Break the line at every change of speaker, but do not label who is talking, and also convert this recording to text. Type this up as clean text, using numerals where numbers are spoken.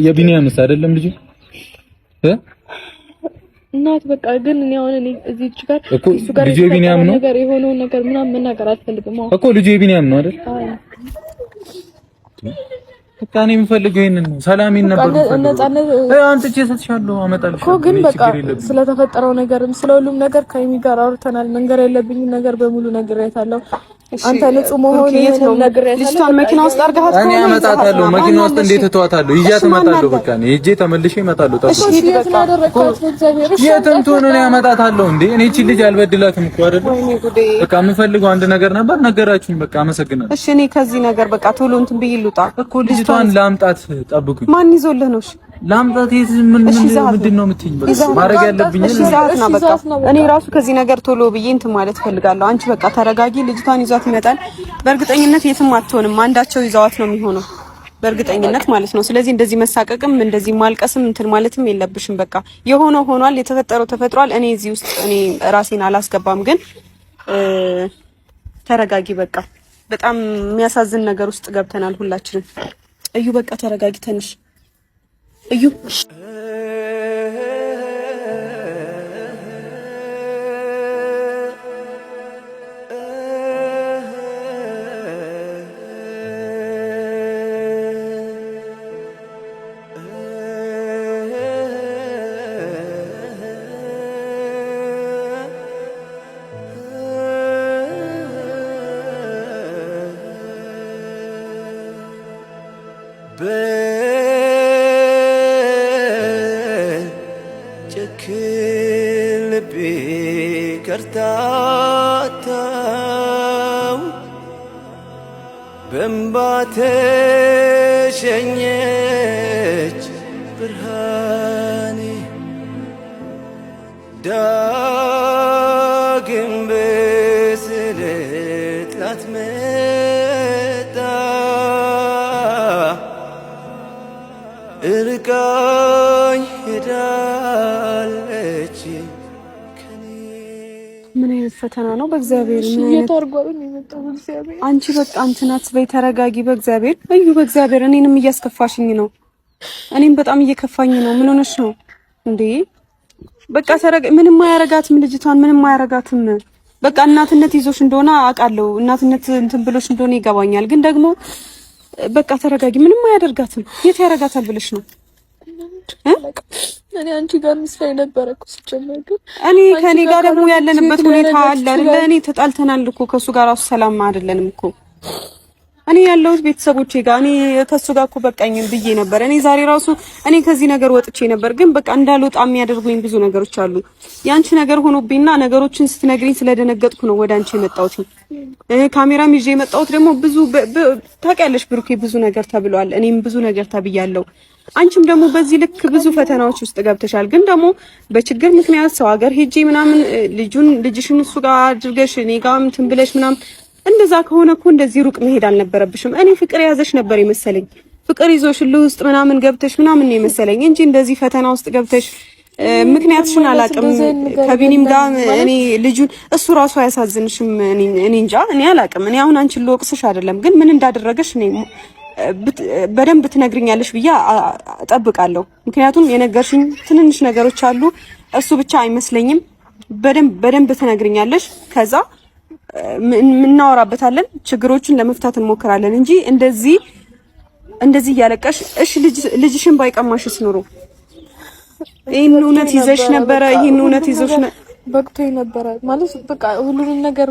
የቢኒያምስ አይደለም ልጅ
እናት በቃ ግን እኔ እዚህ ጋር
እሱ ጋር ልጅ የቢኒያም ነው
ነገር የሆነው ነገር ምናምን መናገር አልፈልግም
እኮ ልጅ የቢኒያም ነው አይደል? በቃ እኔ የምፈልገው ይሄንን ነው። ሰላሜን ነበር አንተ እሰጥሻለሁ አመጣልሽ
እኮ ግን በቃ ስለተፈጠረው ነገርም ስለሁሉም ነገር ከይሚ ጋር አውርተናል። መንገር ያለብኝ ነገር በሙሉ ነግሬያታለሁ። አንተ ንጹህ መሆን ነው ነግሬያታለሁ። ልጅቷን መኪና ውስጥ አርጋት
እኔ አመጣታለሁ። መኪና ውስጥ እንዴት ተዋታለሁ? ይያት እመጣለሁ። በቃ እኔ ሄጄ ተመልሼ እመጣለሁ። የትም ትሆን እኔ አመጣታለሁ። እንዴ እኔ እቺ ልጅ አልበድላትም እኮ አይደል? በቃ የምፈልገው አንድ ነገር ነበር፣ ነገራችሁኝ። በቃ አመሰግናለሁ።
እሺ እኔ ከዚህ ነገር በቃ ቶሎ እንትን ብዬ ልውጣ
እኮ። ልጅቷን ላምጣት፣ ጠብቁኝ።
ማን ይዞልህ ነው? እሺ
ላምጣት። ምንድን ነው የምትይኝ? በቃ ማድረግ ያለብኝ
ነው። በቃ እኔ ራሱ ከዚህ ነገር ቶሎ ብዬ እንትን ማለት ፈልጋለሁ። አንቺ በቃ ተረጋጊ። ልጅቷን ይዟት ይመጣል። በእርግጠኝነት የትም አትሆንም። አንዳቸው ይዘዋት ነው የሚሆነው በእርግጠኝነት ማለት ነው። ስለዚህ እንደዚህ መሳቀቅም እንደዚህ ማልቀስም እንትን ማለትም የለብሽም። በቃ የሆነው ሆኗል፣ የተፈጠረው ተፈጥሯል። እኔ እዚህ ውስጥ እኔ ራሴን አላስገባም። ግን ተረጋጊ። በቃ በጣም የሚያሳዝን ነገር ውስጥ ገብተናል ሁላችንም። እዩ በቃ ተረጋጊ ትንሽ እዩ።
ከርታታው በእንባ ተሸኘች ብርሃኔ ዳግም በስለት ላትመጣ እርቃኝ ሄዳለች።
ምን አይነት ፈተና ነው? በእግዚአብሔር ምን አይነት
ታርጓሩኝ የመጣው በእግዚአብሔር።
አንቺ በቃ እንትናት በይ ተረጋጊ። በእግዚአብሔር እዩ፣ በእግዚአብሔር እኔንም እያስከፋሽኝ ነው። እኔም በጣም እየከፋኝ ነው። ምን ሆነሽ ነው እንዴ? በቃ ተረጋጊ። ምንም አያረጋትም ልጅቷን፣ ምንም አያረጋትም። በቃ እናትነት ይዞሽ እንደሆነ አውቃለሁ። እናትነት እንትን ብሎሽ እንደሆነ ይገባኛል። ግን ደግሞ በቃ ተረጋጊ። ምንም አያደርጋትም። የት ያረጋታል ብለሽ ነው?
እኔ አንቺ ጋር ምስላይ ነበርኩ ሲጀመር። ግን
እኔ ከኔ ጋር ደግሞ ያለንበት ሁኔታ አለ አይደል? እኔ ተጣልተናል እኮ ከሱ ጋር ራሱ ሰላም አይደለንም እኮ። እኔ ያለሁት ቤተሰቦቼ ጋር እኔ ከሱ ጋር እኮ በቃኝ ብዬ ነበር። እኔ ዛሬ ራሱ እኔ ከዚህ ነገር ወጥቼ ነበር። ግን በቃ እንዳልወጣ የሚያደርጉኝ ብዙ ነገሮች አሉ። ያንቺ ነገር ሆኖብኝና ነገሮችን ስትነግሪኝ ስለደነገጥኩ ነው ወደ አንቺ የመጣሁት። ካሜራም ይዤ የመጣሁት ደግሞ ብዙ ታውቂያለሽ ብሩኬ፣ ብዙ ነገር ተብሏል። እኔም ብዙ ነገር ተብያለሁ። አንቺም ደግሞ በዚህ ልክ ብዙ ፈተናዎች ውስጥ ገብተሻል። ግን ደግሞ በችግር ምክንያት ሰው ሀገር ሄጄ ምናምን ልጅሽን እሱ ጋር አድርገሽ እኔ ጋር እንትን ብለሽ ምናምን እንደዛ ከሆነ እኮ እንደዚህ ሩቅ መሄድ አልነበረብሽም። እኔ ፍቅር ያዘሽ ነበር የመሰለኝ። ፍቅር ይዞሽ ውስጥ ምናምን ገብተሽ ምናምን ነው የመሰለኝ እንጂ እንደዚህ ፈተና ውስጥ ገብተሽ ምክንያትሽን አላውቅም። ከቢኒም ጋር እኔ ልጁን እሱ ራሱ አያሳዝንሽም? እኔ እንጃ፣ እኔ አላውቅም። እኔ አሁን አንቺን ልወቅስሽ አይደለም፣ ግን ምን እንዳደረገሽ እኔ በደንብ ትነግሪኛለሽ ብዬ እጠብቃለሁ። ምክንያቱም የነገርሽኝ ትንንሽ ነገሮች አሉ፣ እሱ ብቻ አይመስለኝም። በደንብ ትነግሪኛለሽ። ከዛ እናወራበታለን፣ ችግሮችን ለመፍታት እንሞክራለን እንጂ እንደዚህ እያለቀሽ እሺ ልጅሽን ባይቀማሽስ ኑሮ ይሄን እውነት ይዘሽ ነበረ። ይሄን እውነት ይዘሽ
በቅቶኝ ነበረ ማለት በቃ ሁሉንም ነገር